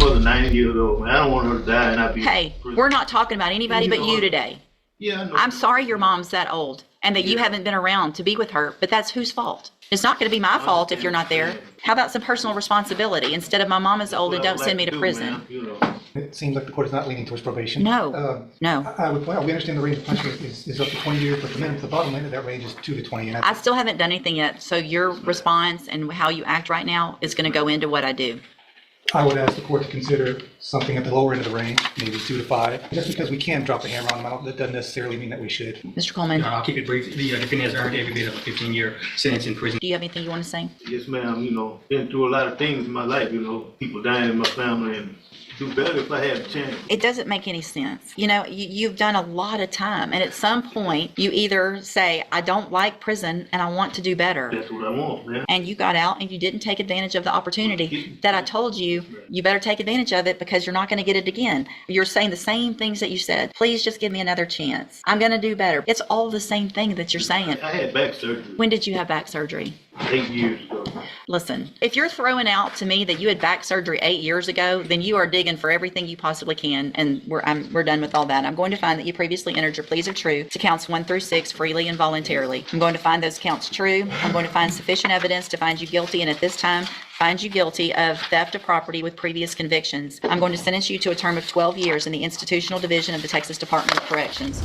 mother 90 years old, man. I don't want her to die and I be. Hey, we're not talking about anybody but you today. Yeah, I know. I'm sorry your mom's that old and that you haven't been around to be with her, but that's whose fault? It's not going to be my fault if you're not there. How about some personal responsibility instead of my mom is old and don't send me to prison? It seems like the court is not leaning towards probation. No. I would point out, we understand the range of punishment is up to 20 years, but the bottom end of that range is 2 to 20. And I still haven't done anything yet, so your response and how you act right now is going to go into what I do. I would ask the court to consider something at the lower end of the range, maybe 2 to 5. Just because we can drop the hammer on them, that doesn't necessarily mean that we should. Mr. Coleman, I'll keep it brief. The defendant has earned every bit of a 15-year sentence in prison. do you have anything you want to say? Yes, ma'am. Been through a lot of things in my life. People dying in my family, and do better if I had a chance. It doesn't make any sense. You've done a lot of time, and at some point, you either say, I don't like prison and I want to do better. That's what I want, man. And you got out and you didn't take advantage of the opportunity that I told you better take advantage of it because you're not going to get it again. You're saying the same things that you said. Please just give me another chance. I'm going to do better. It's all the same thing that you're saying. I had back surgery. When did you have back surgery? 8 years ago. Listen, if you're throwing out to me that you had back surgery 8 years ago, then you are digging for everything you possibly can, and we're done with all that. I'm going to find that you previously entered your pleas are true to counts 1 through 6 freely and voluntarily. I'm going to find those counts true. I'm going to find sufficient evidence to find you guilty, and at this time, find you guilty of theft of property with previous convictions. I'm going to sentence you to a term of 12 years in the institutional division of the Texas Department of Corrections.